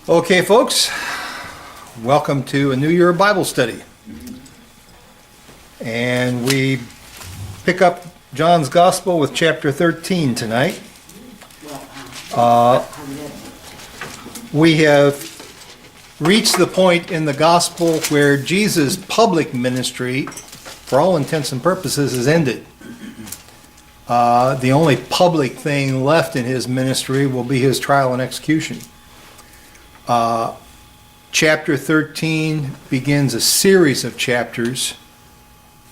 Okay, folks, welcome to a New Year Bible study. And we pick up John's Gospel with chapter 13 tonight. We have reached the point in the Gospel where Jesus' public ministry, for all intents and purposes, is ended. The only public thing left in his ministry will be his trial and execution. Chapter 13 begins a series of chapters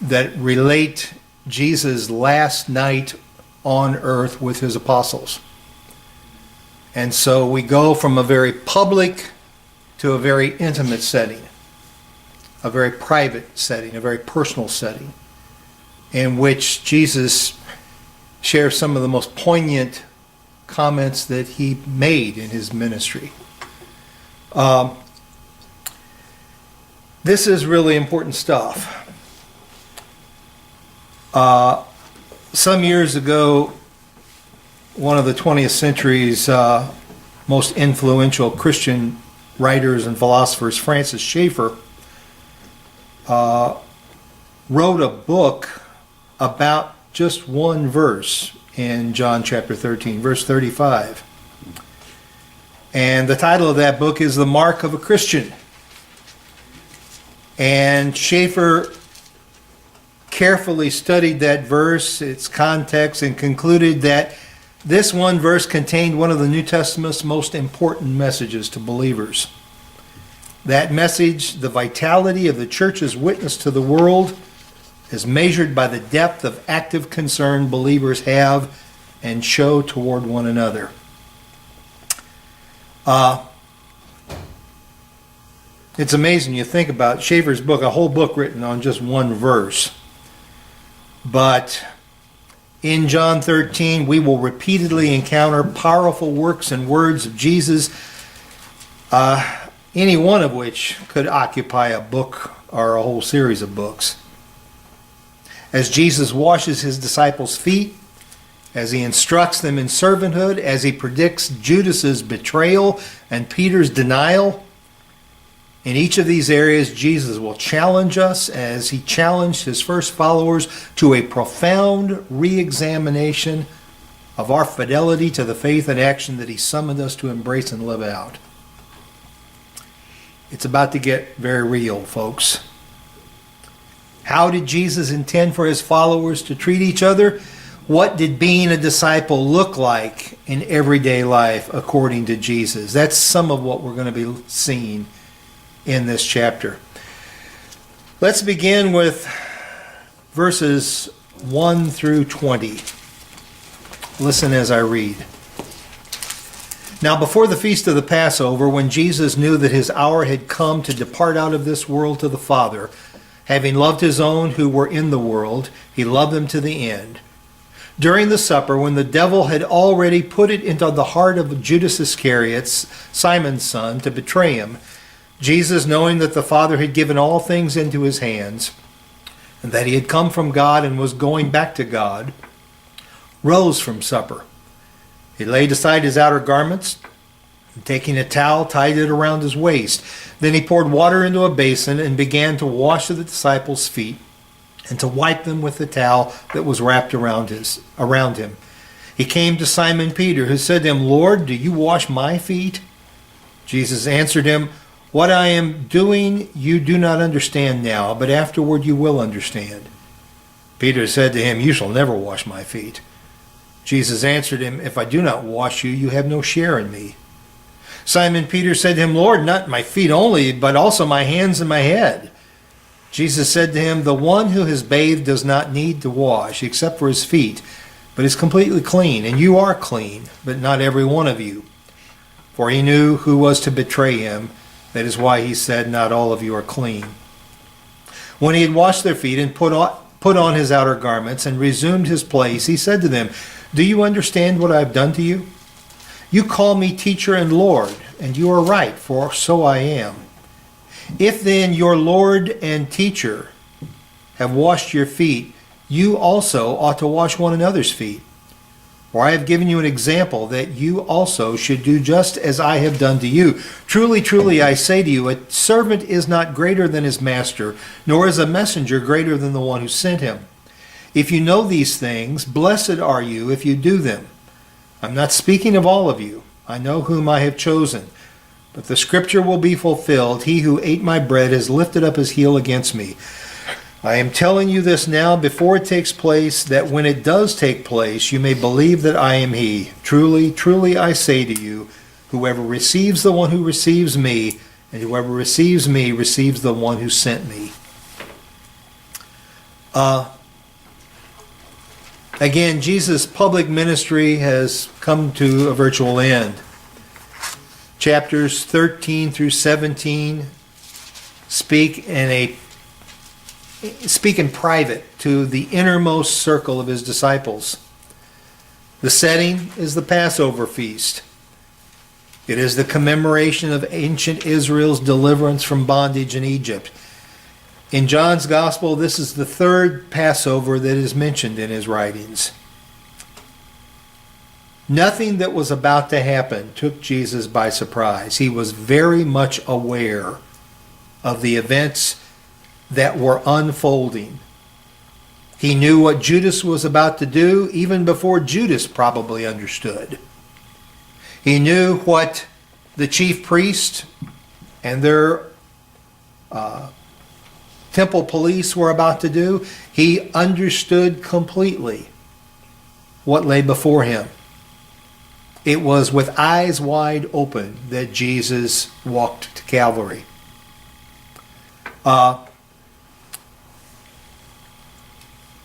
that relate Jesus' last night on earth with his apostles. And so we go from a very public to a very intimate setting, a very private setting, a very personal setting, in which Jesus shares some of the most poignant comments that he made in his ministry. This is really important stuff. Some years ago, one of the 20th century's most influential Christian writers and philosophers, Francis Schaeffer, wrote a book about just one verse in John chapter 13, verse 35. And the title of that book is The Mark of a Christian. And Schaeffer carefully studied that verse, its context, and concluded that this one verse contained one of the New Testament's most important messages to believers. That message, the vitality of the church's witness to the world, is measured by the depth of active concern believers have and show toward one another. It's amazing you think about Schaeffer's book, a whole book written on just one verse. But in John 13, we will repeatedly encounter powerful works and words of Jesus, any one of which could occupy a book or a whole series of books. As Jesus washes his disciples' feet, as he instructs them in servanthood, as he predicts Judas's betrayal and Peter's denial, in each of these areas, Jesus will challenge us as he challenged his first followers to a profound re-examination of our fidelity to the faith and action that he summoned us to embrace and live out. It's about to get very real, folks. How did Jesus intend for his followers to treat each other? What did being a disciple look like in everyday life according to Jesus? That's some of what we're going to be seeing in this chapter. Let's begin with verses 1 through 20. Listen as I read. Now before the feast of the Passover, when Jesus knew that his hour had come to depart out of this world to the Father, having loved his own who were in the world, he loved them to the end. During the supper, when the devil had already put it into the heart of Judas Iscariot, Simon's son, to betray him, Jesus, knowing that the Father had given all things into his hands, and that he had come from God and was going back to God, rose from supper. He laid aside his outer garments, and taking a towel, tied it around his waist. Then he poured water into a basin and began to wash the disciples' feet and to wipe them with the towel that was wrapped around him. He came to Simon Peter, who said to him, "Lord, do you wash my feet?" Jesus answered him, "What I am doing you do not understand now, but afterward you will understand." Peter said to him, "You shall never wash my feet." Jesus answered him, "If I do not wash you, you have no share in me." Simon Peter said to him, "Lord, not my feet only, but also my hands and my head." Jesus said to him, "The one who has bathed does not need to wash, except for his feet, but is completely clean, and you are clean, but not every one of you." For he knew who was to betray him. That is why he said, "Not all of you are clean." When he had washed their feet and put on his outer garments and resumed his place, he said to them, "Do you understand what I have done to you? You call me teacher and Lord, and you are right, for so I am. If then your Lord and teacher have washed your feet, you also ought to wash one another's feet. For I have given you an example that you also should do just as I have done to you. Truly, truly, I say to you, a servant is not greater than his master, nor is a messenger greater than the one who sent him. If you know these things, blessed are you if you do them. I'm not speaking of all of you. I know whom I have chosen. But the scripture will be fulfilled. He who ate my bread has lifted up his heel against me. I am telling you this now before it takes place, that when it does take place, you may believe that I am he. Truly, truly, I say to you, whoever receives the one who receives me, and whoever receives me receives the one who sent me. Again, Jesus' public ministry has come to a virtual end. Chapters 13 through 17 speak in private to the innermost circle of his disciples. The setting is the Passover feast. It is the commemoration of ancient Israel's deliverance from bondage in Egypt. In John's Gospel, this is the third Passover that is mentioned in his writings. Nothing that was about to happen took Jesus by surprise. He was very much aware of the events that were unfolding. He knew what Judas was about to do even before Judas probably understood. He knew what the chief priest and their temple police were about to do. He understood completely what lay before him. It was with eyes wide open that Jesus walked to Calvary.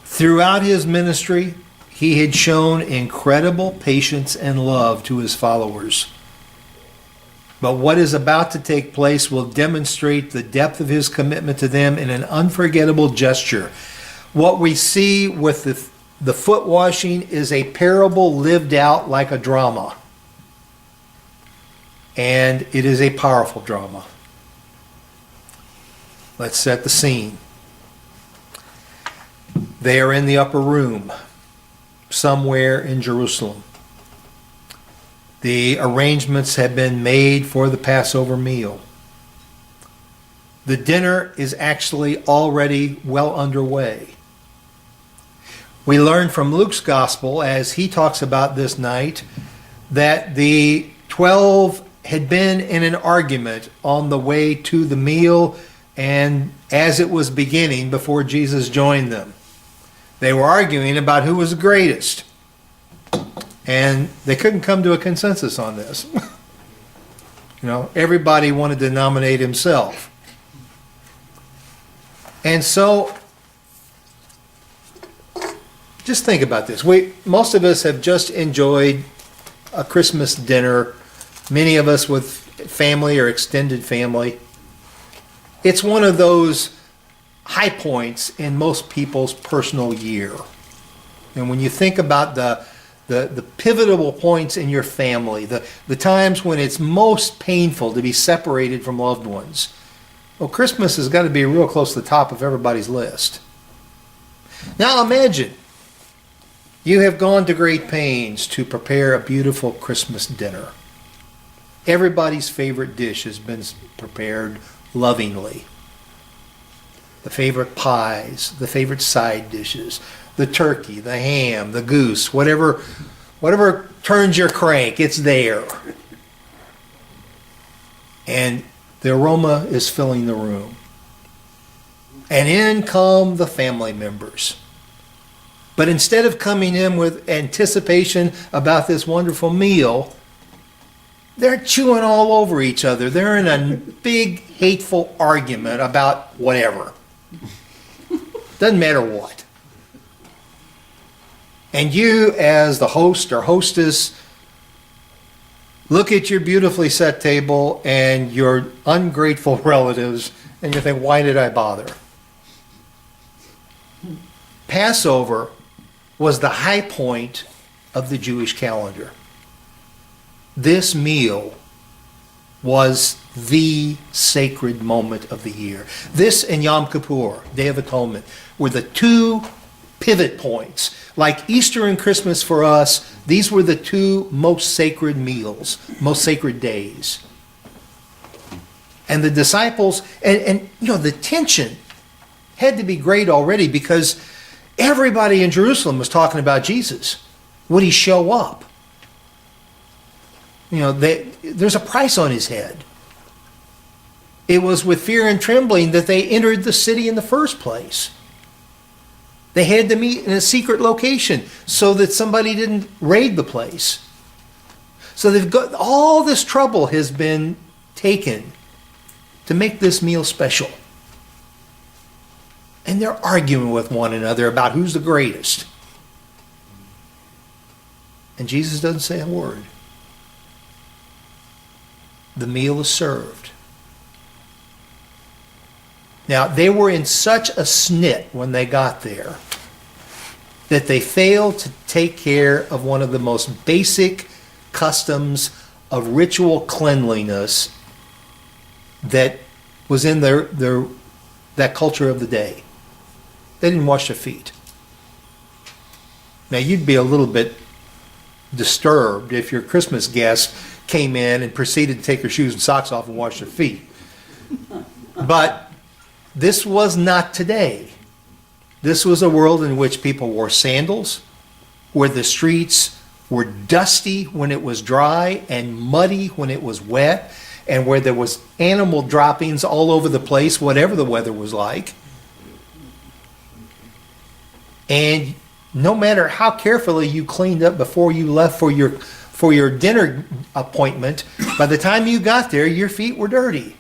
Throughout his ministry, he had shown incredible patience and love to his followers. But what is about to take place will demonstrate the depth of his commitment to them in an unforgettable gesture. What we see with the foot washing is a parable lived out like a drama. And it is a powerful drama. Let's set the scene. They are in the upper room, somewhere in Jerusalem. The arrangements have been made for the Passover meal. The dinner is actually already well underway. We learn from Luke's Gospel, as he talks about this night, that the 12 had been in an argument on the way to the meal and as it was beginning before Jesus joined them. They were arguing about who was the greatest. And they couldn't come to a consensus on this. Everybody wanted to nominate himself. And so, just think about this. Most of us have just enjoyed a Christmas dinner, many of us with family or extended family. It's one of those high points in most people's personal year. And when you think about the pivotal points in your family, the times when it's most painful to be separated from loved ones, well, Christmas has got to be real close to the top of everybody's list. Now imagine you have gone to great pains to prepare a beautiful Christmas dinner. Everybody's favorite dish has been prepared lovingly. The favorite pies, the favorite side dishes, the turkey, the ham, the goose, whatever turns your crank, it's there. And the aroma is filling the room. And in come the family members. But instead of coming in with anticipation about this wonderful meal, they're chewing all over each other. They're in a big, hateful argument about whatever. Doesn't matter what. And you, as the host or hostess, look at your beautifully set table and your ungrateful relatives, and you think, why did I bother? Passover was the high point of the Jewish calendar. This meal was the sacred moment of the year. This and Yom Kippur, Day of Atonement, were the two pivot points. Like Easter and Christmas for us, these were the two most sacred meals, most sacred days. And the disciples, and the tension had to be great already because everybody in Jerusalem was talking about Jesus. Would he show up? There's a price on his head. It was with fear and trembling that they entered the city in the first place. They had to meet in a secret location so that somebody didn't raid the place. So they've got all this trouble has been taken to make this meal special. And they're arguing with one another about who's the greatest. And Jesus doesn't say a word. The meal is served. Now, they were in such a snit when they got there that they failed to take care of one of the most basic customs of ritual cleanliness that was in that culture of the day. They didn't wash their feet. Now, you'd be a little bit disturbed if your Christmas guest came in and proceeded to take their shoes and socks off and wash their feet. But this was not today. This was a world in which people wore sandals, where the streets were dusty when it was dry and muddy when it was wet, and where there was animal droppings all over the place, whatever the weather was like. And no matter how carefully you cleaned up before you left for your dinner appointment, by the time you got there, your feet were dirty.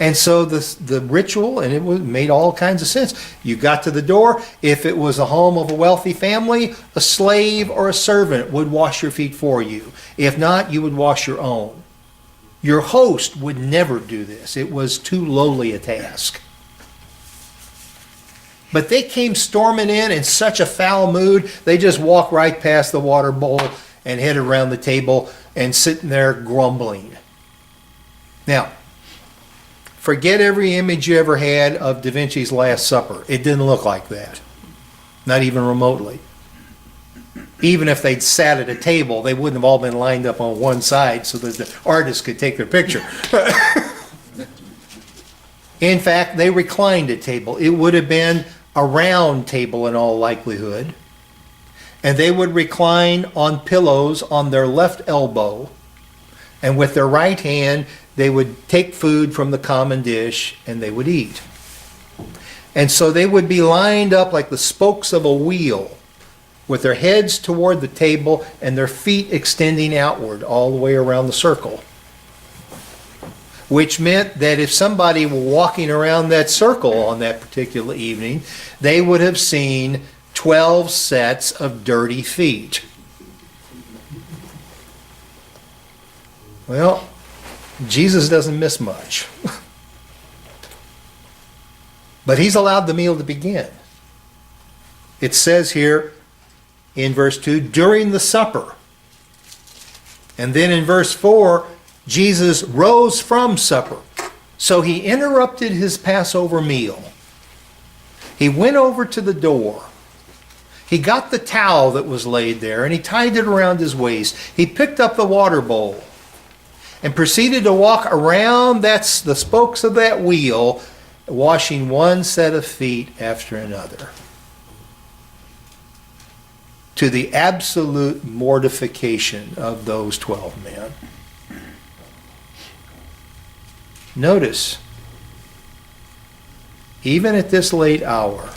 And so the ritual, and made all kinds of sense. You got to the door. If it was a home of a wealthy family, a slave or a servant would wash your feet for you. If not, you would wash your own. Your host would never do this. It was too lowly a task. But they came storming in such a foul mood, they just walked right past the water bowl and headed around the table and sitting there grumbling. Now, forget every image you ever had of Da Vinci's Last Supper. It didn't look like that. Not even remotely. Even if they'd sat at a table, they wouldn't have all been lined up on one side so that the artist could take their picture. In fact, they reclined at table. It would have been a round table in all likelihood. And they would recline on pillows on their left elbow. And with their right hand, they would take food from the common dish and they would eat. And so they would be lined up like the spokes of a wheel, with their heads toward the table and their feet extending outward all the way around the circle. Which meant that if somebody were walking around that circle on that particular evening, they would have seen 12 sets of dirty feet. Well, Jesus doesn't miss much. But he's allowed the meal to begin. It says here in verse 2, during the supper. And then in verse 4, Jesus rose from supper. So he interrupted his Passover meal. He went over to the door. He got the towel that was laid there and he tied it around his waist. He picked up the water bowl and proceeded to walk around the spokes of that wheel, washing one set of feet after another, to the absolute mortification of those 12 men. Notice, even at this late hour,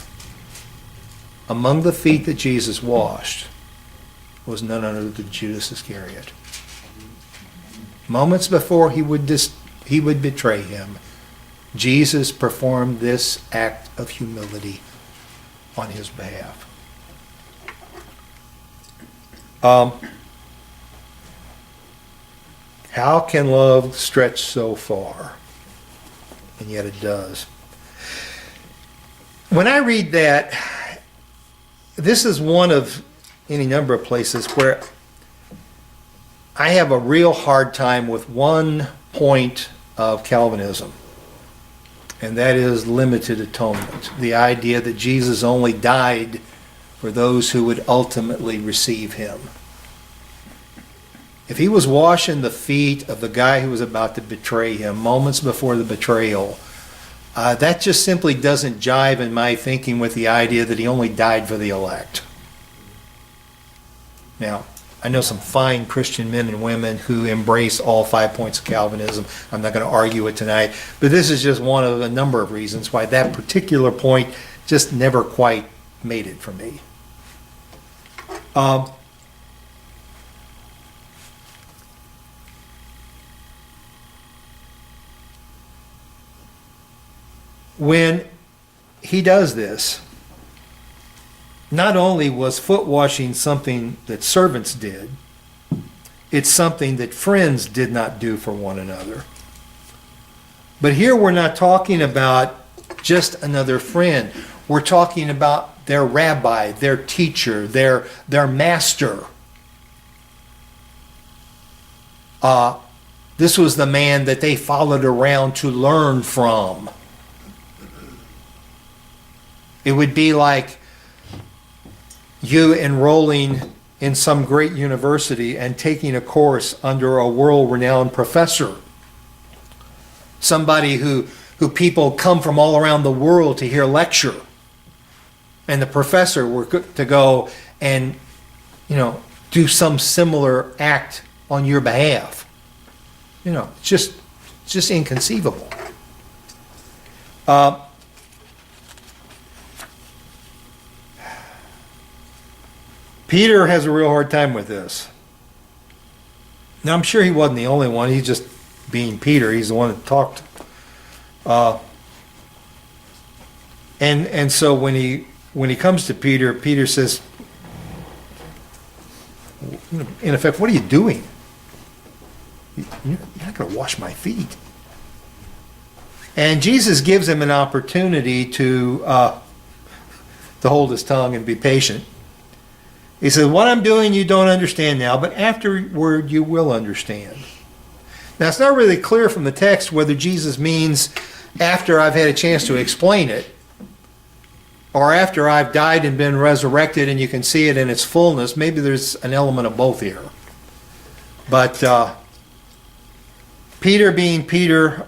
among the feet that Jesus washed was none other than Judas Iscariot. Moments before he would betray him, Jesus performed this act of humility on his behalf. How can love stretch so far? And yet it does. When I read that, this is one of any number of places where I have a real hard time with one point of Calvinism. and that is limited atonement. The idea that Jesus only died for those who would ultimately receive him. If he was washing the feet of the guy who was about to betray him moments before the betrayal, that just simply doesn't jive in my thinking with the idea that he only died for the elect. Now, I know some fine Christian men and women who embrace all 5 points of Calvinism. I'm not going to argue it tonight, but this is just one of a number of reasons why that particular point just never quite made it for me. When he does this, not only was foot washing something that servants did, it's something that friends did not do for one another. But here we're not talking about just another friend. We're talking about their rabbi, their teacher, their master. This was the man that they followed around to learn from. It would be like you enrolling in some great university and taking a course under a world-renowned professor. Somebody who people come from all around the world to hear lecture. And the professor were to go and, do some similar act on your behalf. Just inconceivable. Peter has a real hard time with this. Now, I'm sure he wasn't the only one. He's just being Peter. He's the one that talked. And so when he comes to Peter, Peter says, in effect, what are you doing? You're not going to wash my feet. And Jesus gives him an opportunity to hold his tongue and be patient. He says, what I'm doing you don't understand now, but afterward you will understand. Now, it's not really clear from the text whether Jesus means after I've had a chance to explain it, or after I've died and been resurrected and you can see it in its fullness. Maybe there's an element of both here. But Peter, being Peter,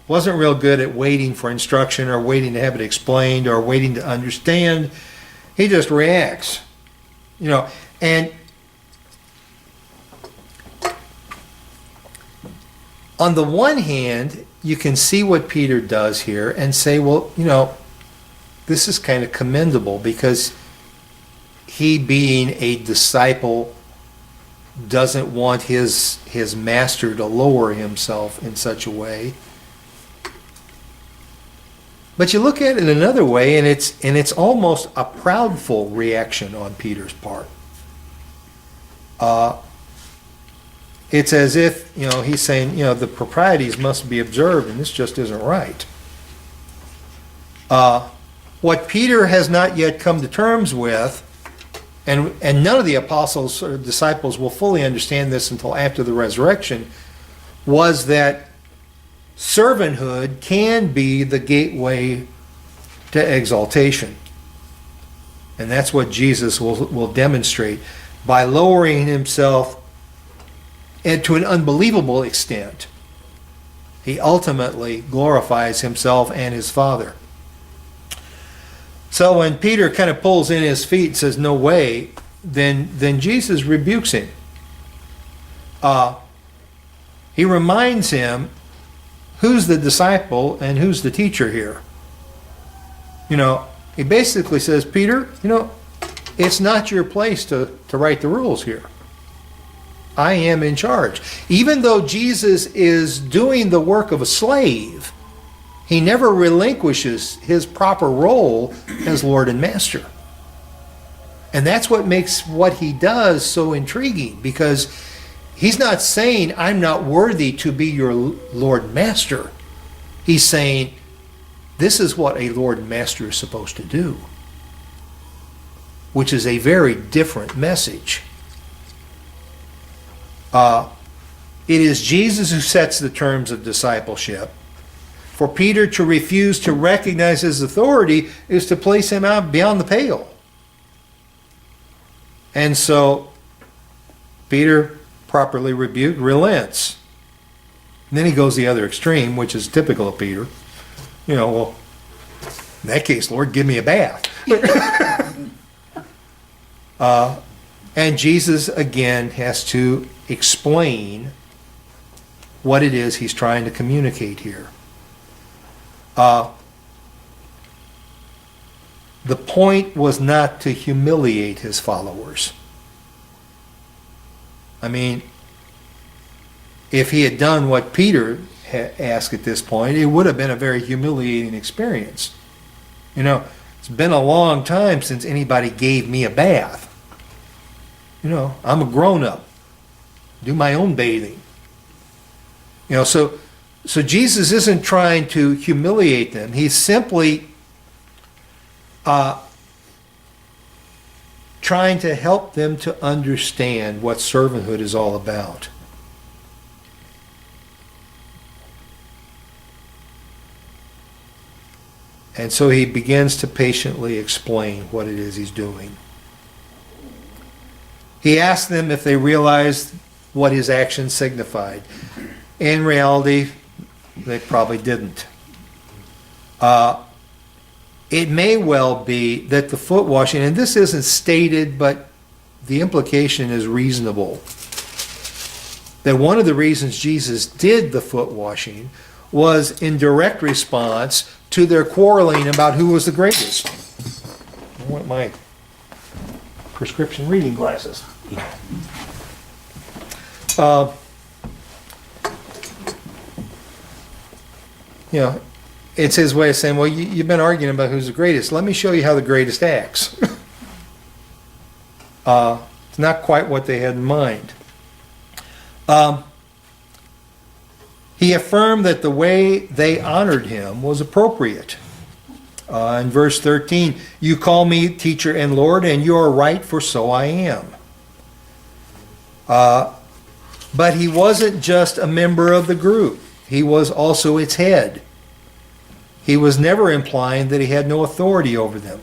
wasn't real good at waiting for instruction or waiting to have it explained or waiting to understand. He just reacts. And on the one hand, you can see what Peter does here and say, well, this is kind of commendable because he, being a disciple, doesn't want his master to lower himself in such a way. But you look at it another way, and it's almost a proudful reaction on Peter's part. It's as if he's saying the proprieties must be observed, and this just isn't right. What Peter has not yet come to terms with, and none of the apostles or disciples will fully understand this until after the resurrection, was that servanthood can be the gateway to exaltation. And that's what Jesus will demonstrate by lowering himself, and to an unbelievable extent. He ultimately glorifies himself and his Father. So when Peter kind of pulls in his feet and says, no way, then Jesus rebukes him. He reminds him who's the disciple and who's the teacher here. He basically says, Peter, it's not your place to write the rules here. I am in charge. Even though Jesus is doing the work of a slave, he never relinquishes his proper role as Lord and Master. And that's what makes what he does so intriguing, because he's not saying, I'm not worthy to be your Lord and Master. He's saying, this is what a Lord and Master is supposed to do, which is a very different message. It is Jesus who sets the terms of discipleship. For Peter to refuse to recognize his authority is to place him out beyond the pale. And so Peter, properly rebuked, relents. And then he goes the other extreme, which is typical of Peter. Well, in that case, Lord, give me a bath. And Jesus, again, has to explain what it is he's trying to communicate here. The point was not to humiliate his followers. I mean, if he had done what Peter asked at this point, it would have been a very humiliating experience. It's been a long time since anybody gave me a bath. I'm a grown-up. Do my own bathing. So Jesus isn't trying to humiliate them. He's simply trying to help them to understand what servanthood is all about. And so he begins to patiently explain what it is he's doing. He asked them if they realized what his actions signified. In reality, they probably didn't. It may well be that the foot washing, and this isn't stated, but the implication is reasonable, that one of the reasons Jesus did the foot washing was in direct response to their quarreling about who was the greatest. I want my prescription reading glasses. It's his way of saying, well, you've been arguing about who's the greatest. Let me show you how the greatest acts. It's not quite what they had in mind. He affirmed that the way they honored him was appropriate. In verse 13, you call me teacher and Lord, and you are right, for so I am. But he wasn't just a member of the group. He was also its head. He was never implying that he had no authority over them.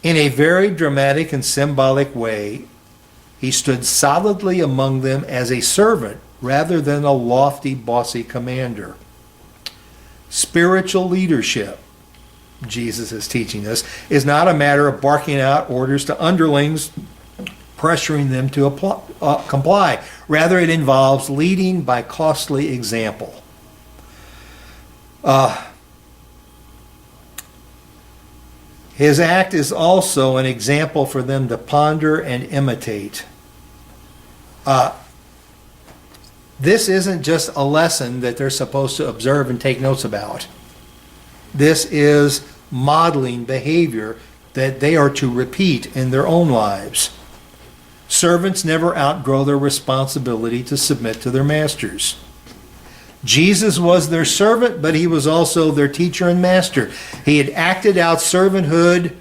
In a very dramatic and symbolic way, he stood solidly among them as a servant rather than a lofty, bossy commander. Spiritual leadership, Jesus is teaching us, is not a matter of barking out orders to underlings, pressuring them to comply. Rather, it involves leading by costly example. His act is also an example for them to ponder and imitate. This isn't just a lesson that they're supposed to observe and take notes about. This is modeling behavior that they are to repeat in their own lives. Servants never outgrow their responsibility to submit to their masters. Jesus was their servant, but he was also their teacher and master. He had acted out servanthood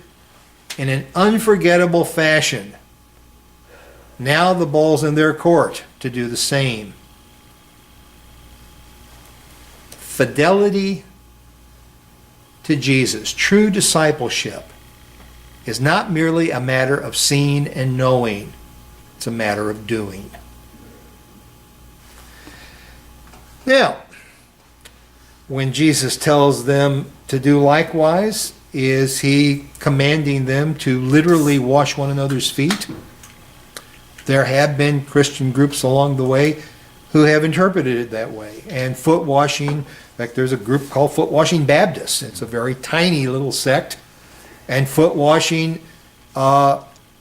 in an unforgettable fashion. Now the ball's in their court to do the same. Fidelity to Jesus, true discipleship, is not merely a matter of seeing and knowing. It's a matter of doing. Now, when Jesus tells them to do likewise, is he commanding them to literally wash one another's feet? There have been Christian groups along the way who have interpreted it that way. And foot washing, in fact, there's a group called Foot Washing Baptists. It's a very tiny little sect. And foot washing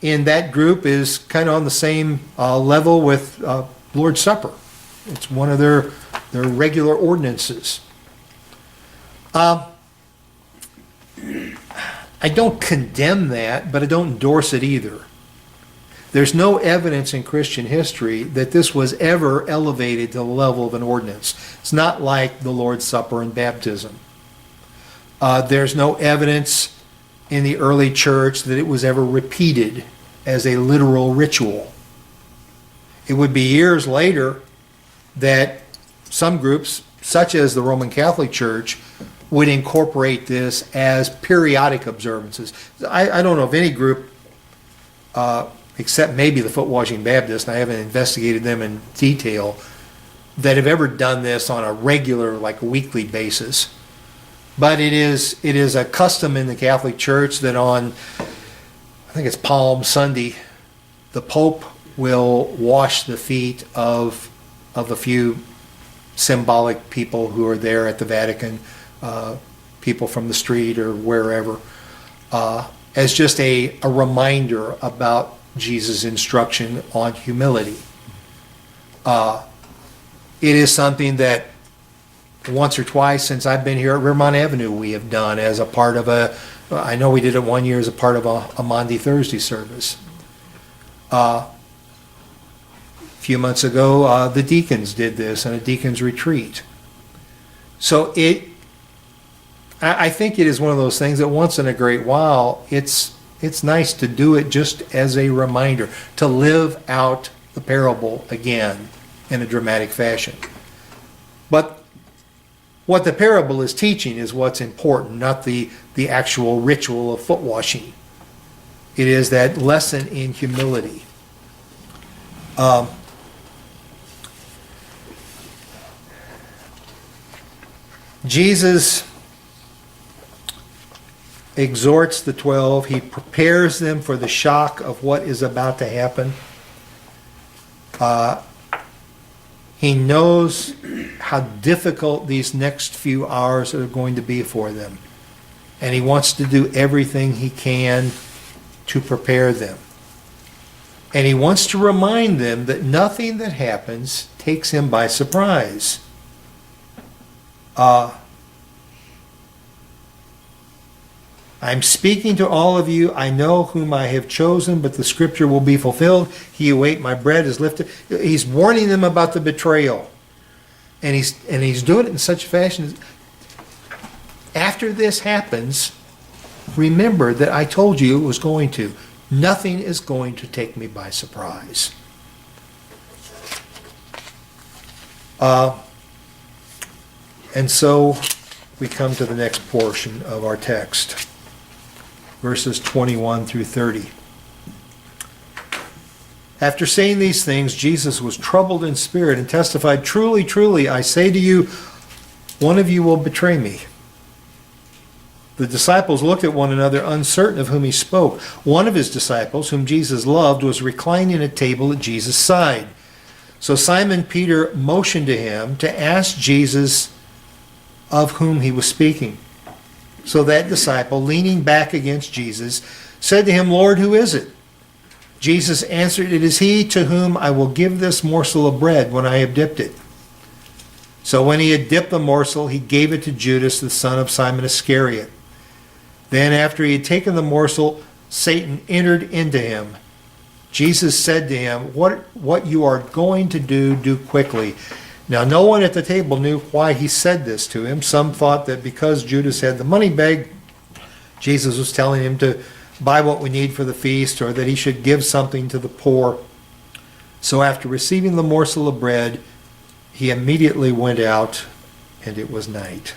in that group is kind of on the same level with Lord's Supper. It's one of their regular ordinances. I don't condemn that, but I don't endorse it either. There's no evidence in Christian history that this was ever elevated to the level of an ordinance. It's not like the Lord's Supper and baptism. There's no evidence in the early church that it was ever repeated as a literal ritual. It would be years later that some groups, such as the Roman Catholic Church, would incorporate this as periodic observances. I don't know of any group, except maybe the Foot Washing Baptists, and I haven't investigated them in detail, that have ever done this on a regular, like weekly basis. But it is a custom in the Catholic Church that on, I think it's Palm Sunday, the Pope will wash the feet of a few symbolic people who are there at the Vatican, people from the street or wherever, as just a reminder about Jesus' instruction on humility. It is something that once or twice since I've been here at Rivermont Avenue we have done as a part of I know we did it one year as a part of a Maundy Thursday service. A few months ago, the deacons did this in a deacons retreat. So I think it is one of those things that once in a great while, it's nice to do it just as a reminder, to live out the parable again in a dramatic fashion. But what the parable is teaching is what's important, not the actual ritual of foot washing. It is that lesson in humility. Jesus exhorts the 12. He prepares them for the shock of what is about to happen. He knows how difficult these next few hours are going to be for them. And he wants to do everything he can to prepare them. And he wants to remind them that nothing that happens takes him by surprise. I'm speaking to all of you. I know whom I have chosen, but the scripture will be fulfilled. He who ate my bread is lifted. He's warning them about the betrayal. And he's doing it in such a fashion. After this happens, remember that I told you it was going to. Nothing is going to take me by surprise. And so we come to the next portion of our text. Verses 21 through 30. After saying these things, Jesus was troubled in spirit and testified, "Truly, truly, I say to you, one of you will betray me." The disciples looked at one another, uncertain of whom he spoke. One of his disciples, whom Jesus loved, was reclining at table at Jesus' side. So Simon Peter motioned to him to ask Jesus of whom he was speaking. So that disciple, leaning back against Jesus, said to him, "Lord, who is it?" Jesus answered, "It is he to whom I will give this morsel of bread when I have dipped it." So when he had dipped the morsel, he gave it to Judas, the son of Simon Iscariot. Then after he had taken the morsel, Satan entered into him. Jesus said to him, What you are going to do quickly." Now no one at the table knew why he said this to him. Some thought that because Judas had the money bag, Jesus was telling him to buy what we need for the feast, or that he should give something to the poor. So after receiving the morsel of bread, he immediately went out, and it was night.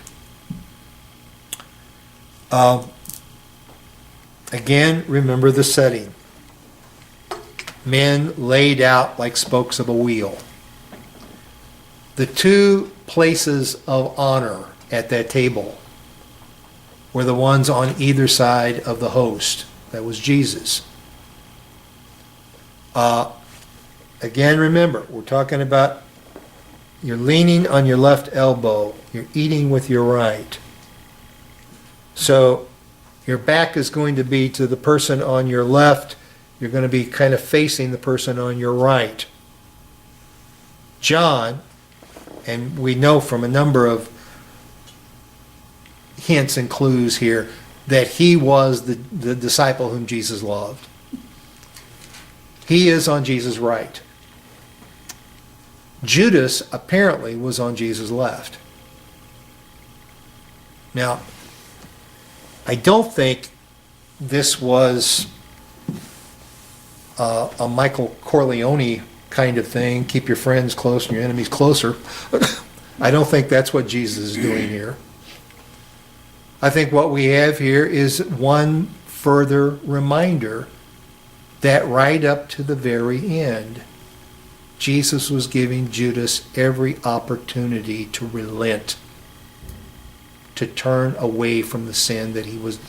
Again, remember the setting. Men laid out like spokes of a wheel. The two places of honor at that table were the ones on either side of the host. That was Jesus. Again, remember, we're talking about you're leaning on your left elbow. You're eating with your right. So your back is going to be to the person on your left. You're going to be kind of facing the person on your right. John, and we know from a number of hints and clues here that he was the disciple whom Jesus loved. He is on Jesus' right. Judas apparently was on Jesus' left. Now, I don't think this was a Michael Corleone kind of thing. Keep your friends close and your enemies closer. I don't think that's what Jesus is doing here. I think what we have here is one further reminder that right up to the very end, Jesus was giving Judas every opportunity to relent, to turn away from the sin that he was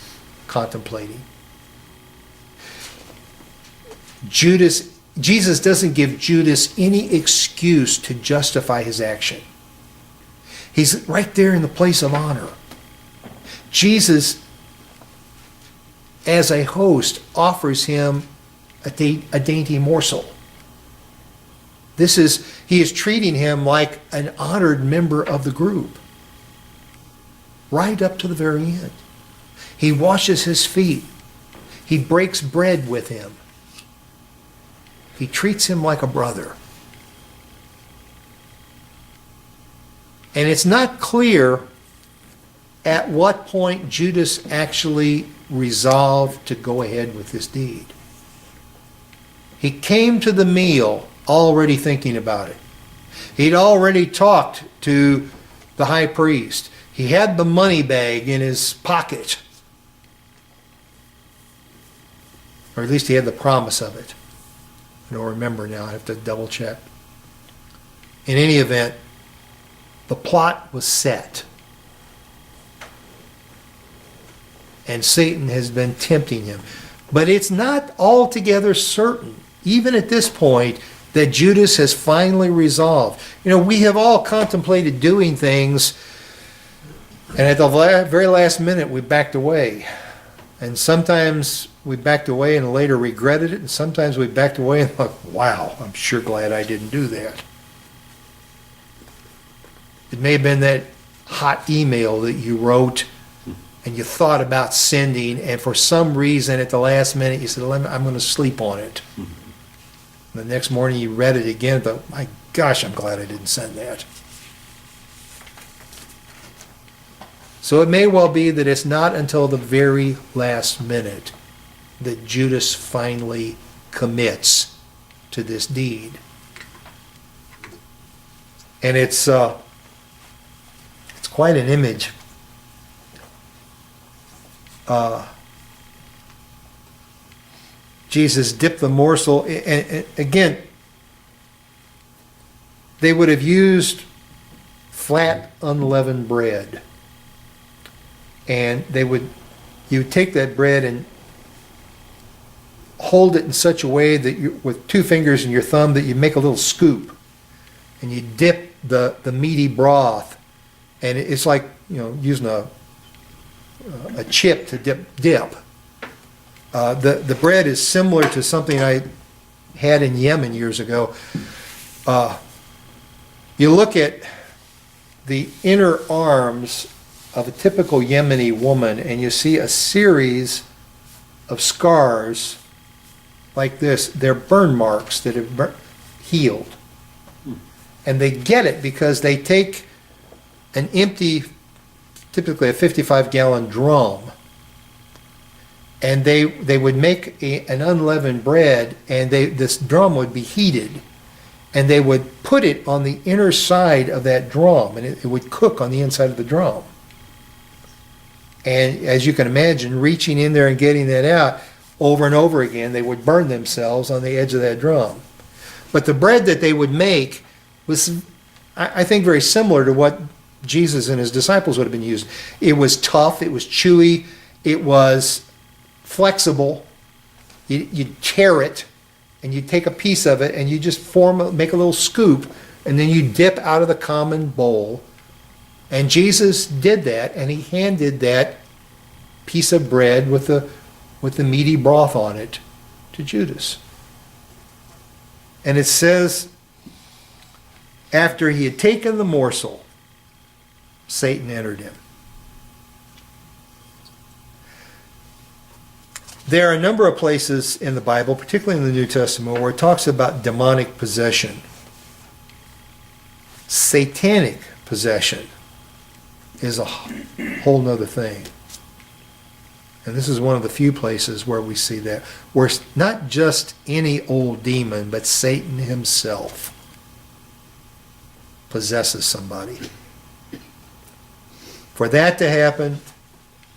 contemplating. Jesus doesn't give Judas any excuse to justify his action. He's right there in the place of honor. Jesus, as a host, offers him a dainty morsel. He is treating him like an honored member of the group, right up to the very end. He washes his feet. He breaks bread with him. He treats him like a brother. And it's not clear at what point Judas actually resolved to go ahead with this deed. He came to the meal already thinking about it. He'd already talked to the high priest. He had the money bag in his pocket. Or at least he had the promise of it. I don't remember now. I have to double check. In any event, the plot was set. And Satan has been tempting him. But it's not altogether certain, even at this point, that Judas has finally resolved. You know, we have all contemplated doing things, and at the very last minute we backed away. And sometimes we backed away and later regretted it, and sometimes we backed away and thought, wow, I'm sure glad I didn't do that. It may have been that hot email that you wrote and you thought about sending, and for some reason at the last minute you said, I'm going to sleep on it. The next morning you read it again, but my gosh, I'm glad I didn't send that. So it may well be that it's not until the very last minute that Judas finally commits to this deed. And it's quite an image. Jesus dipped the morsel, and again, they would have used flat unleavened bread. And you would take that bread and hold it in such a way that with 2 fingers and your thumb that you make a little scoop, and you dip the meaty broth, and it's like, you know, using a chip to dip. The bread is similar to something I had in Yemen years ago. You look at the inner arms of a typical Yemeni woman, and you see a series of scars like this. They're burn marks that have healed. And they get it because they take an empty, typically a 55-gallon drum, and they would make an unleavened bread, and this drum would be heated, and they would put it on the inner side of that drum, and it would cook on the inside of the drum. And as you can imagine, reaching in there and getting that out over and over again, they would burn themselves on the edge of that drum. But the bread that they would make was, I think, very similar to what Jesus and his disciples would have been using. It was tough, it was chewy, it was flexible. You'd tear it, and you'd take a piece of it, and you just make a little scoop, and then you dip out of the common bowl. And Jesus did that, and he handed that piece of bread with the meaty broth on it to Judas. And it says, after he had taken the morsel, Satan entered him. There are a number of places in the Bible, particularly in the New Testament, where it talks about demonic possession. Satanic possession is a whole nother thing. And this is one of the few places where we see that, where it's not just any old demon, but Satan himself possesses somebody. For that to happen,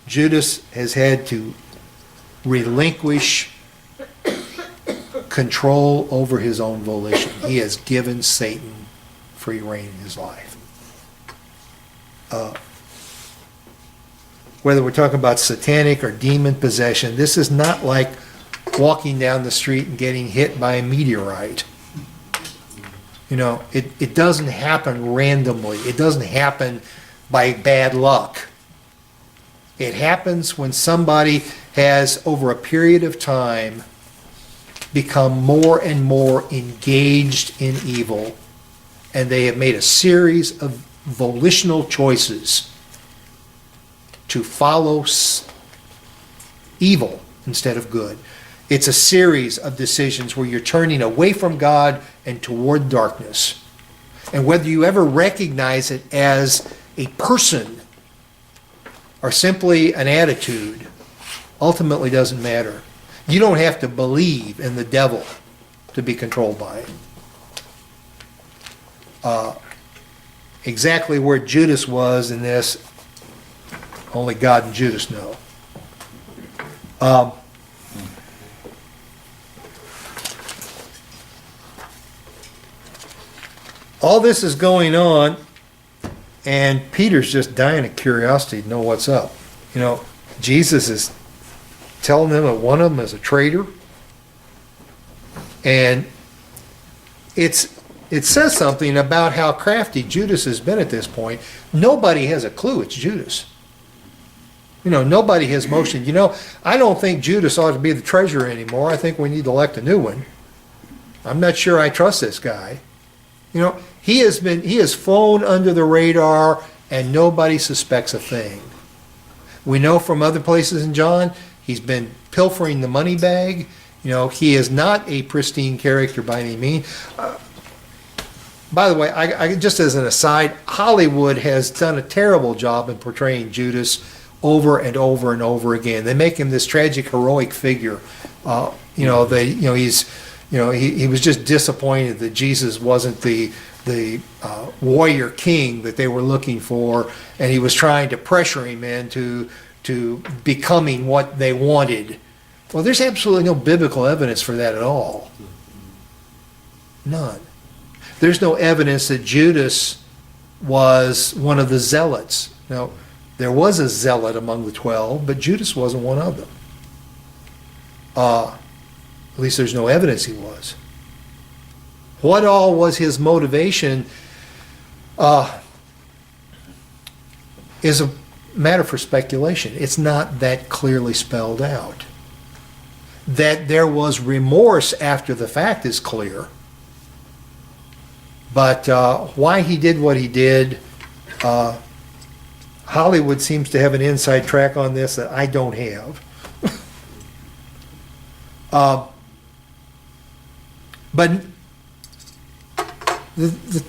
Judas has had to relinquish control over his own volition. He has given Satan free rein in his life. Whether we're talking about satanic or demon possession, this is not like walking down the street and getting hit by a meteorite. You know, it doesn't happen randomly. It doesn't happen by bad luck. It happens when somebody has, over a period of time, become more and more engaged in evil, and they have made a series of volitional choices to follow evil instead of good. It's a series of decisions where you're turning away from God and toward darkness. And whether you ever recognize it as a person or simply an attitude ultimately doesn't matter. You don't have to believe in the devil to be controlled by him. Exactly where Judas was in this, only God and Judas know. All this is going on, and Peter's just dying of curiosity to know what's up. You know, Jesus is telling them that one of them is a traitor, and it says something about how crafty Judas has been at this point. Nobody has a clue it's Judas. You know, nobody has motioned. You know, I don't think Judas ought to be the treasurer anymore. I think we need to elect a new one. I'm not sure I trust this guy. You know, he has flown under the radar and nobody suspects a thing. We know from other places in John, he's been pilfering the money bag. You know, he is not a pristine character by any means. By the way, I just as an aside, Hollywood has done a terrible job in portraying Judas over and over and over again. They make him this tragic, heroic figure. He was just disappointed that Jesus wasn't the warrior king that they were looking for, and he was trying to pressure him into becoming what they wanted. Well, there's absolutely no biblical evidence for that at all. None. There's no evidence that Judas was one of the zealots. Now, there was a zealot among the 12, but Judas wasn't one of them. At least there's no evidence he was. What all was his motivation is a matter for speculation. It's not that clearly spelled out. That there was remorse after the fact is clear. But why he did what he did, Hollywood seems to have an inside track on this that I don't have. But the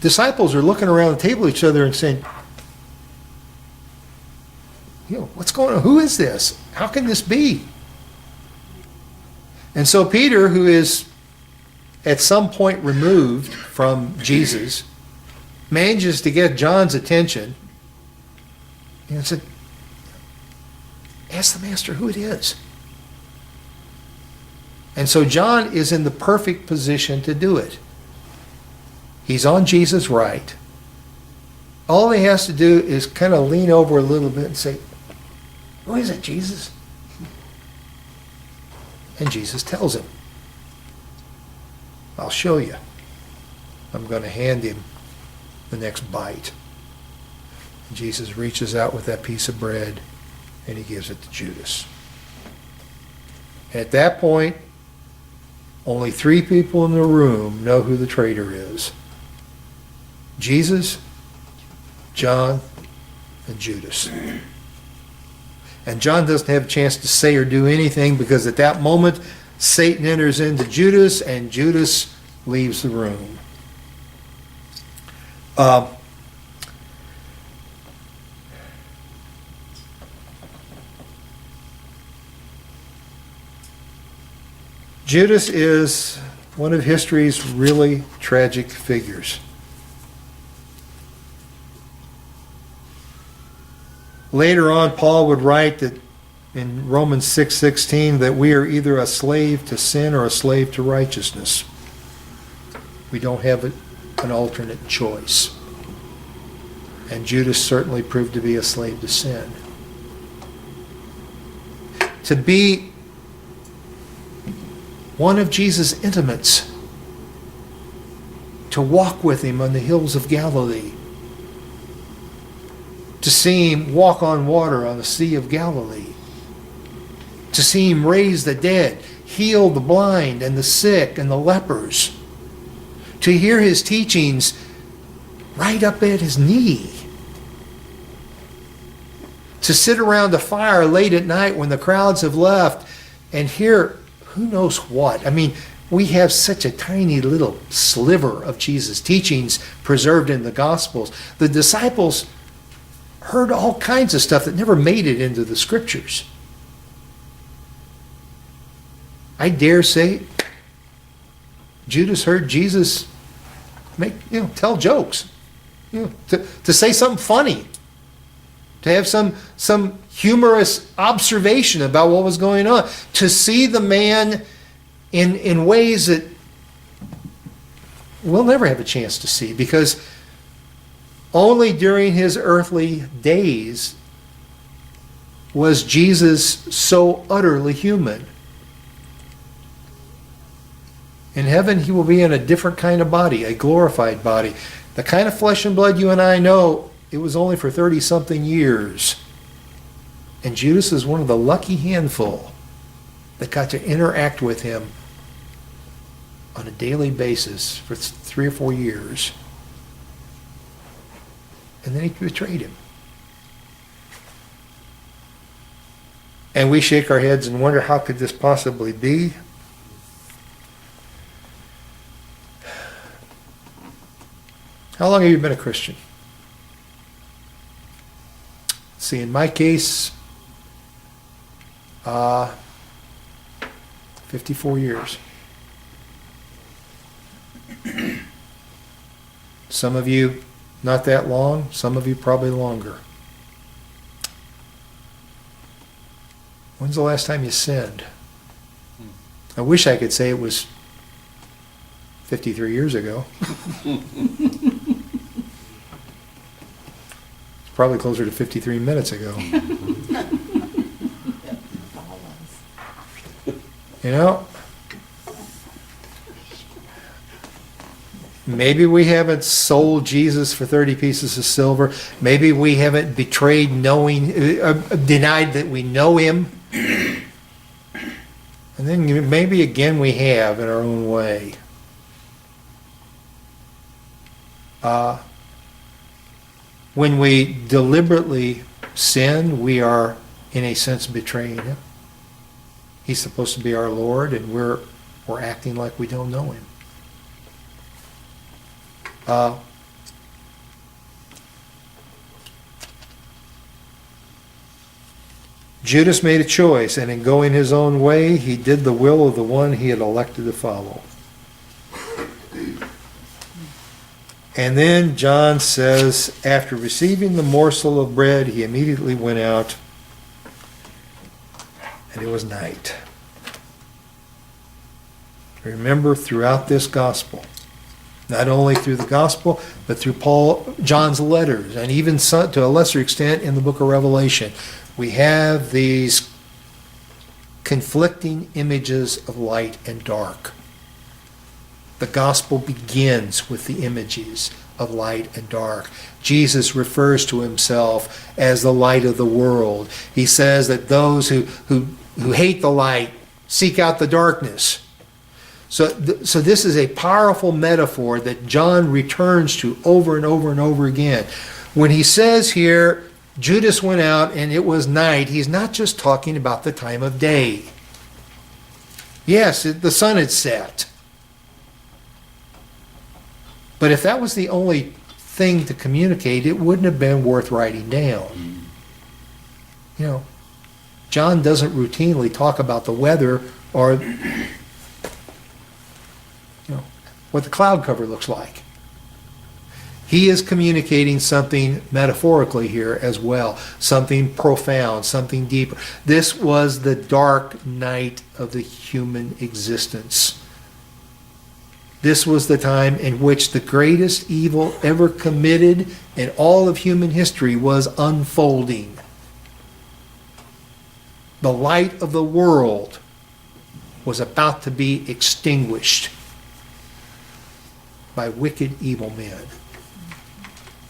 disciples are looking around the table at each other and saying, you know, what's going on? Who is this? How can this be? And so Peter, who is at some point removed from Jesus, manages to get John's attention and said, ask the master who it is. And so John is in the perfect position to do it. He's on Jesus' right. All he has to do is kind of lean over a little bit and say, who is it, Jesus? And Jesus tells him, I'll show you. I'm going to hand him the next bite. And Jesus reaches out with that piece of bread and he gives it to Judas. At that point, only 3 people in the room know who the traitor is. Jesus, John, and Judas. And John doesn't have a chance to say or do anything because at that moment, Satan enters into Judas and Judas leaves the room. Judas is one of history's really tragic figures. Later on, Paul would write that in Romans 6:16 that we are either a slave to sin or a slave to righteousness. We don't have an alternate choice. And Judas certainly proved to be a slave to sin. To be one of Jesus' intimates, to walk with him on the hills of Galilee, to see him walk on water on the Sea of Galilee, to see him raise the dead, heal the blind and the sick and the lepers, to hear his teachings right up at his knee, to sit around a fire late at night when the crowds have left and hear who knows what. I mean, we have such a tiny little sliver of Jesus' teachings preserved in the Gospels. The disciples heard all kinds of stuff that never made it into the Scriptures. I dare say Judas heard Jesus tell jokes, to say something funny, to have some humorous observation about what was going on, to see the man in ways that we'll never have a chance to see, because only during his earthly days was Jesus so utterly human. In heaven, he will be in a different kind of body, a glorified body. The kind of flesh and blood you and I know, it was only for 30-something years. And Judas is one of the lucky handful that got to interact with him on a daily basis for 3 or 4 years. And then he betrayed him. And we shake our heads and wonder, how could this possibly be? How long have you been a Christian? See, in my case, 54 years. Some of you, not that long. Some of you, probably longer. When's the last time you sinned? I wish I could say it was 53 years ago. It's probably closer to 53 minutes ago. You know, maybe we haven't sold Jesus for 30 pieces of silver. Maybe we haven't betrayed denied that we know him. And then maybe again we have in our own way. When we deliberately sin, we are, in a sense, betraying him. He's supposed to be our Lord, and we're acting like we don't know him. Judas made a choice, and in going his own way, he did the will of the one he had elected to follow. And then John says, after receiving the morsel of bread, he immediately went out, and it was night. Remember, throughout this gospel, not only through the gospel, but through John's letters, and even to a lesser extent in the book of Revelation, we have these conflicting images of light and dark. The gospel begins with the images of light and dark. Jesus refers to himself as the light of the world. He says that those who hate the light seek out the darkness. So this is a powerful metaphor that John returns to over and over and over again. When he says here, Judas went out and it was night, he's not just talking about the time of day. Yes, the sun had set. But if that was the only thing to communicate, it wouldn't have been worth writing down. You know, John doesn't routinely talk about the weather or what the cloud cover looks like. He is communicating something metaphorically here as well, something profound, something deeper. This was the dark night of the human existence. This was the time in which the greatest evil ever committed in all of human history was unfolding. The light of the world was about to be extinguished by wicked, evil men.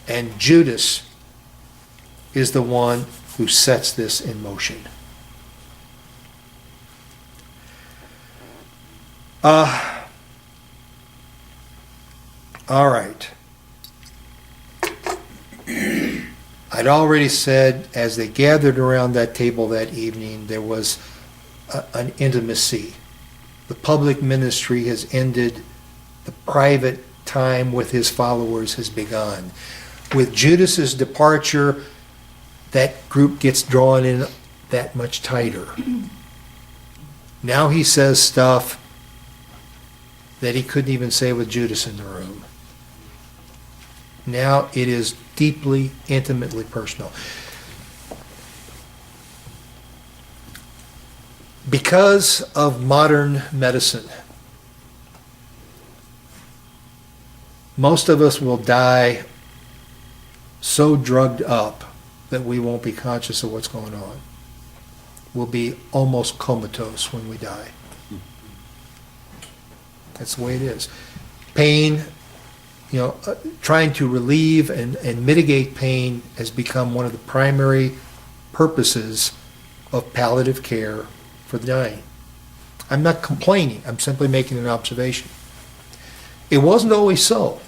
And Judas is the one who sets this in motion. All right. I'd already said as they gathered around that table that evening, there was an intimacy. The public ministry has ended. The private time with his followers has begun. With Judas's departure, that group gets drawn in that much tighter. Now he says stuff that he couldn't even say with Judas in the room. Now it is deeply, intimately personal. Because of modern medicine, most of us will die so drugged up that we won't be conscious of what's going on. We'll be almost comatose when we die. That's the way it is. Pain, trying to relieve and mitigate pain has become one of the primary purposes of palliative care for the dying. I'm not complaining. I'm simply making an observation. It wasn't always so.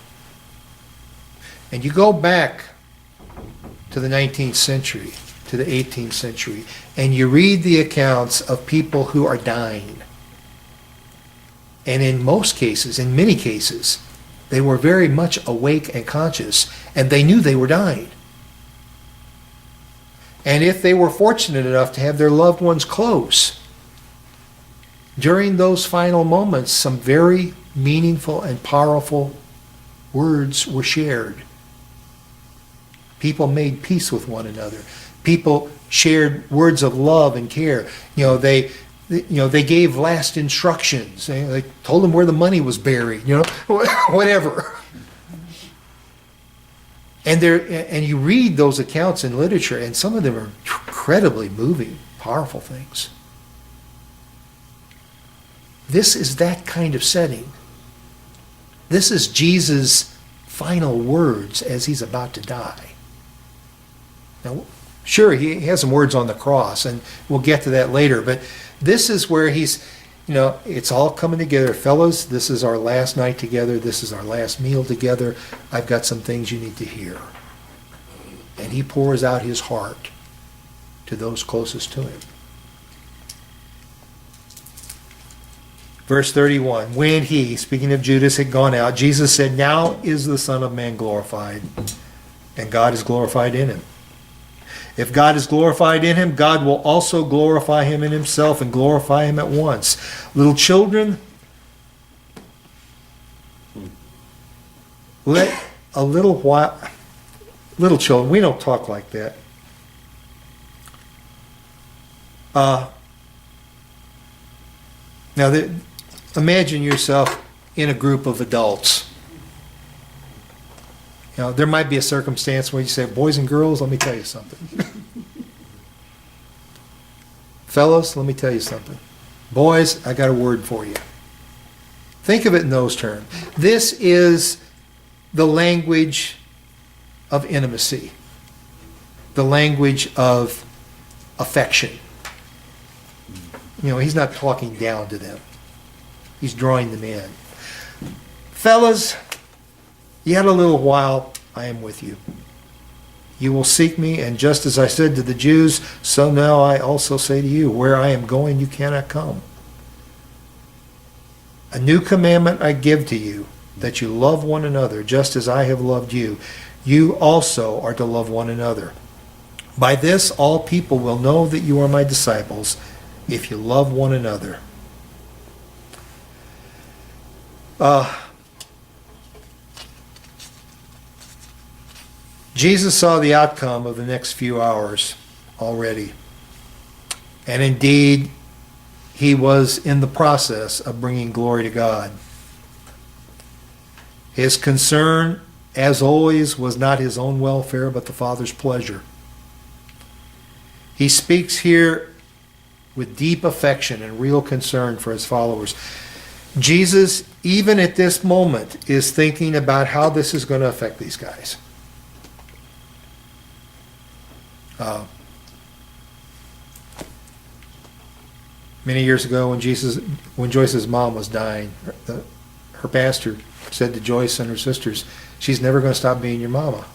And you go back to the 19th century, to the 18th century, and you read the accounts of people who are dying. And in most cases, in many cases, they were very much awake and conscious, and they knew they were dying. And if they were fortunate enough to have their loved ones close, during those final moments, some very meaningful and powerful words were shared. People made peace with one another. People shared words of love and care. They gave last instructions. They told them where the money was buried. Whatever. And you read those accounts in literature, and some of them are incredibly moving, powerful things. This is that kind of setting. This is Jesus' final words as he's about to die. Now, sure, he has some words on the cross, and we'll get to that later, but this is where he's, it's all coming together. Fellas, this is our last night together. This is our last meal together. I've got some things you need to hear. And he pours out his heart to those closest to him. Verse 31, when he, speaking of Judas, had gone out, Jesus said, "Now is the Son of Man glorified, and God is glorified in him. If God is glorified in him, God will also glorify him in himself and glorify him at once. Little children, let a little while..." Little children, we don't talk like that. Now, imagine yourself in a group of adults. There might be a circumstance where you say, "Boys and girls, let me tell you something." "Fellas, let me tell you something. Boys, I got a word for you." Think of it in those terms. This is the language of intimacy, the language of affection. He's not talking down to them. He's drawing them in. "Fellas, yet a little while I am with you. You will seek me, and just as I said to the Jews, so now I also say to you, where I am going, you cannot come. A new commandment I give to you, that you love one another, just as I have loved you. You also are to love one another. By this all people will know that you are my disciples, if you love one another." Jesus saw the outcome of the next few hours already. And indeed, he was in the process of bringing glory to God. His concern, as always, was not his own welfare, but the Father's pleasure. He speaks here with deep affection and real concern for his followers. Jesus, even at this moment, is thinking about how this is going to affect these guys. Many years ago, when Joyce's mom was dying, her pastor said to Joyce and her sisters, "She's never going to stop being your mama."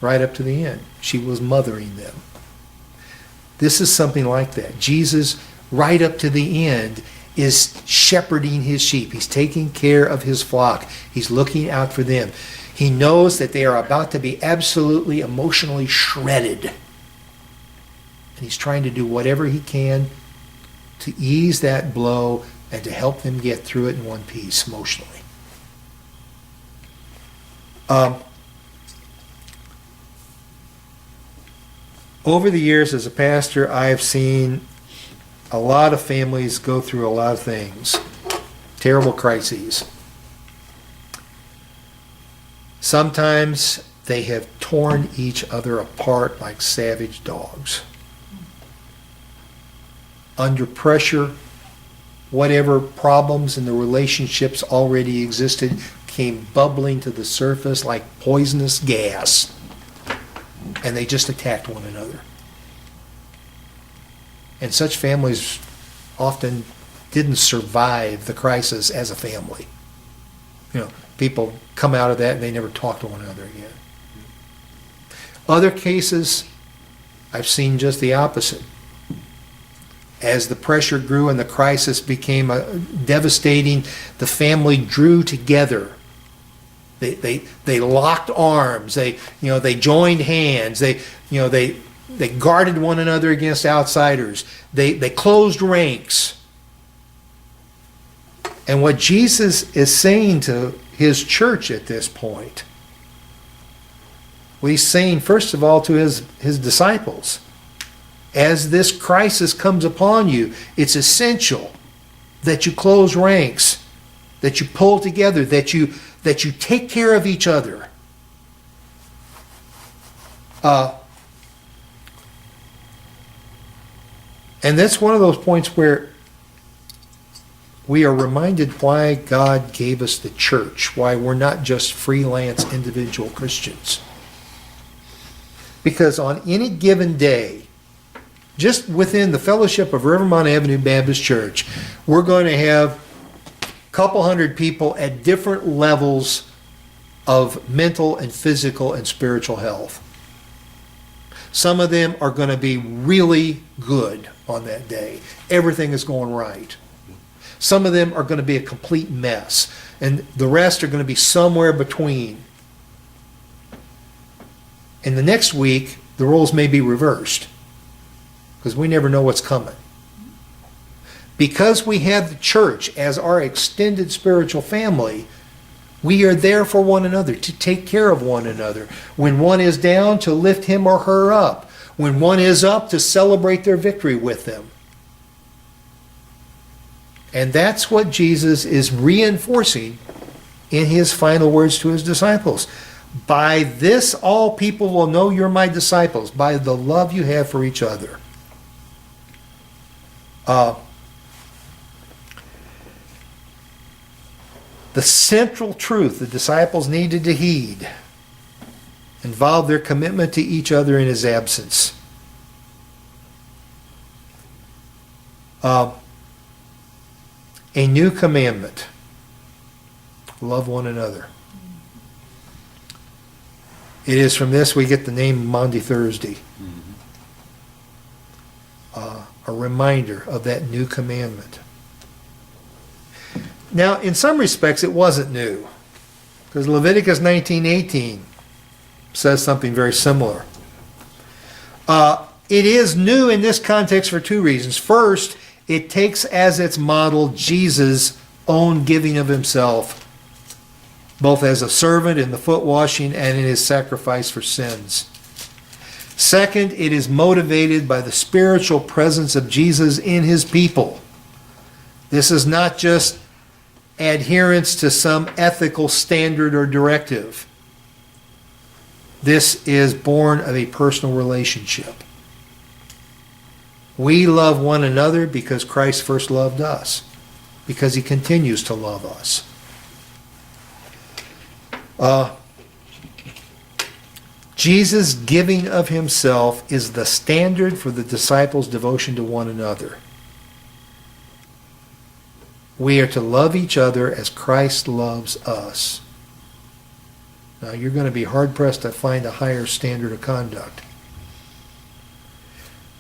Right up to the end, she was mothering them. This is something like that. Jesus, right up to the end, is shepherding his sheep. He's taking care of his flock. He's looking out for them. He knows that they are about to be absolutely emotionally shredded. And he's trying to do whatever he can to ease that blow and to help them get through it in one piece emotionally. Over the years as a pastor, I have seen a lot of families go through a lot of things, terrible crises. Sometimes they have torn each other apart like savage dogs. Under pressure, whatever problems in the relationships already existed came bubbling to the surface like poisonous gas, and they just attacked one another. And such families often didn't survive the crisis as a family. You know, people come out of that and they never talk to one another again. Other cases, I've seen just the opposite. As the pressure grew and the crisis became devastating, the family drew together. They locked arms. They joined hands. They guarded one another against outsiders. They closed ranks. And what Jesus is saying to his church at this point, well, he's saying first of all to his disciples, as this crisis comes upon you, it's essential that you close ranks, that you pull together, that you take care of each other. And that's one of those points where we are reminded why God gave us the church, why we're not just freelance individual Christians. Because on any given day, just within the fellowship of Rivermont Avenue Baptist Church, we're going to have a couple hundred people at different levels of mental and physical and spiritual health. Some of them are going to be really good on that day. Everything is going right. Some of them are going to be a complete mess. And the rest are going to be somewhere between. And the next week, the roles may be reversed. Because we never know what's coming. Because we have the church as our extended spiritual family, we are there for one another, to take care of one another. When one is down, to lift him or her up. When one is up, to celebrate their victory with them. And that's what Jesus is reinforcing in his final words to his disciples. By this all people will know you're my disciples, by the love you have for each other. The central truth the disciples needed to heed involved their commitment to each other in his absence. A new commandment: love one another. It is from this we get the name Maundy Thursday. A reminder of that new commandment. Now, in some respects, it wasn't new, because Leviticus 19:18 says something very similar. It is new in this context for two reasons. First, it takes as its model Jesus own giving of himself, both as a servant in the foot washing and in his sacrifice for sins. Second, it is motivated by the spiritual presence of Jesus in his people. This is not just adherence to some ethical standard or directive. This is born of a personal relationship. We love one another because Christ first loved us, because he continues to love us. Jesus' giving of himself is the standard for the disciples' devotion to one another. We are to love each other as Christ loves us. Now, you're going to be hard-pressed to find a higher standard of conduct.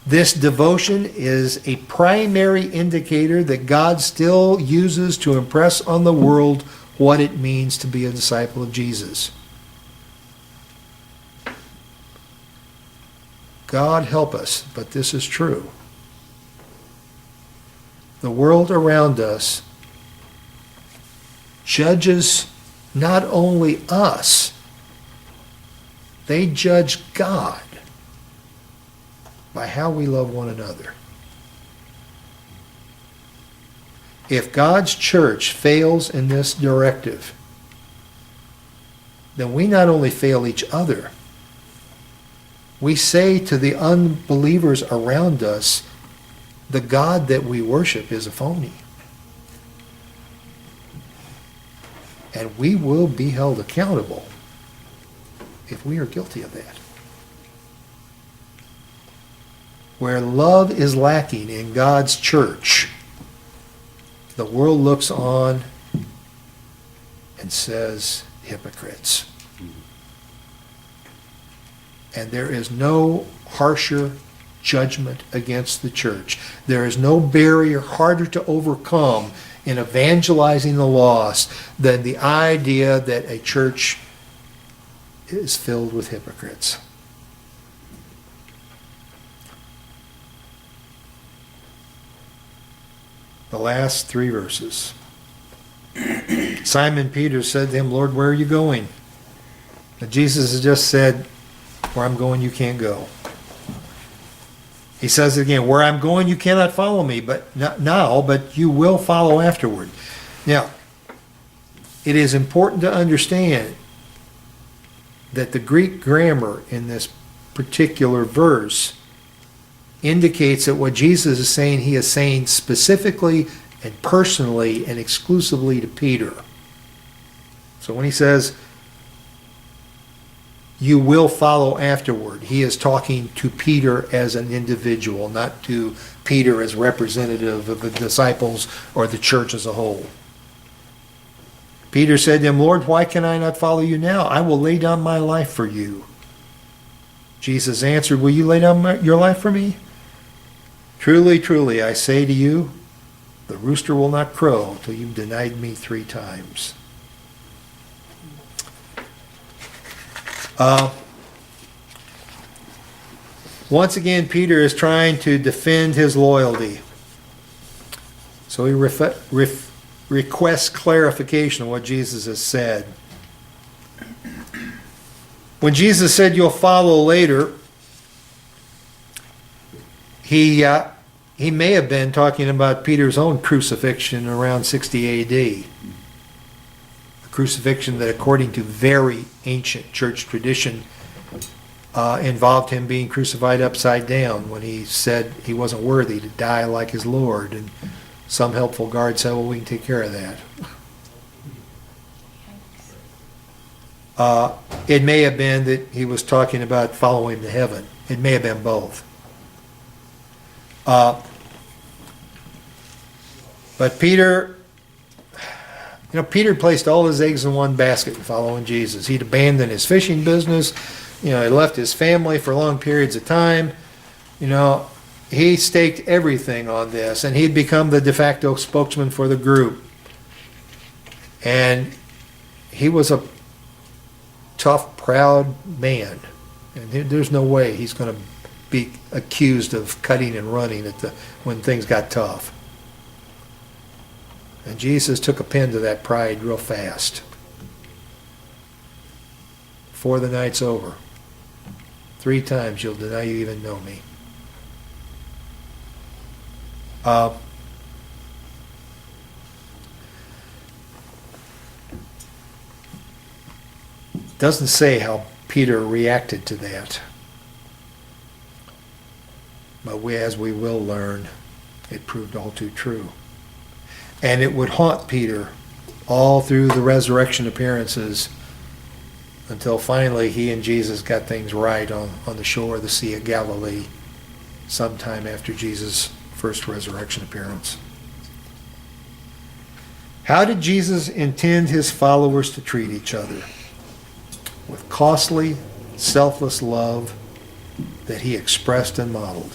This devotion is a primary indicator that God still uses to impress on the world what it means to be a disciple of Jesus. God help us, but this is true. The world around us judges not only us, they judge God by how we love one another. If God's church fails in this directive, then we not only fail each other, we say to the unbelievers around us, the God that we worship is a phony. And we will be held accountable if we are guilty of that. Where love is lacking in God's church, the world looks on and says, hypocrites. And there is no harsher judgment against the church. There is no barrier harder to overcome in evangelizing the lost than the idea that a church is filled with hypocrites. The last 3 verses. Simon Peter said to him, Lord, where are you going? And Jesus has just said, where I'm going, you can't go. He says it again, where I'm going, you cannot follow me, but not now, but you will follow afterward. Now, it is important to understand that the Greek grammar in this particular verse indicates that what Jesus is saying, he is saying specifically and personally and exclusively to Peter. So when he says, you will follow afterward, he is talking to Peter as an individual, not to Peter as representative of the disciples or the church as a whole. Peter said to him, Lord, why can I not follow you now? I will lay down my life for you. Jesus answered, will you lay down your life for me? Truly, truly, I say to you, the rooster will not crow till you've denied me 3 times. Once again, Peter is trying to defend his loyalty. So he requests clarification of what Jesus has said. When Jesus said, you'll follow later, he may have been talking about Peter's own crucifixion around 60 AD. A crucifixion that, according to very ancient church tradition, involved him being crucified upside down when he said he wasn't worthy to die like his Lord. And some helpful guard said, well, we can take care of that. It may have been that he was talking about following him to heaven. It may have been both. But Peter placed all his eggs in one basket in following Jesus. He'd abandoned his fishing business. He left his family for long periods of time. He staked everything on this, and he'd become the de facto spokesman for the group. And he was a tough, proud man. And there's no way he's going to be accused of cutting and running when things got tough. And Jesus took a pen to that pride real fast. Before the night's over, 3 times you'll deny you even know me. Doesn't say how Peter reacted to that. But as we will learn, it proved all too true. And it would haunt Peter all through the resurrection appearances until finally he and Jesus got things right on the shore of the Sea of Galilee sometime after Jesus' first resurrection appearance. How did Jesus intend his followers to treat each other? With costly, selfless love that he expressed and modeled.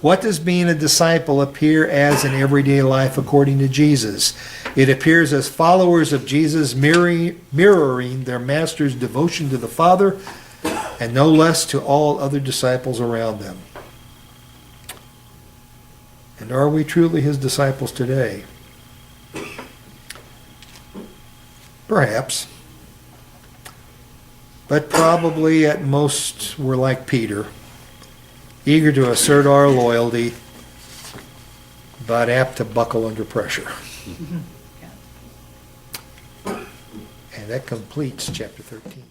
What does being a disciple appear as in everyday life according to Jesus? It appears as followers of Jesus mirroring their master's devotion to the Father and no less to all other disciples around them. And are we truly his disciples today? Perhaps. But probably at most we're like Peter, eager to assert our loyalty, but apt to buckle under pressure. And that completes chapter 13.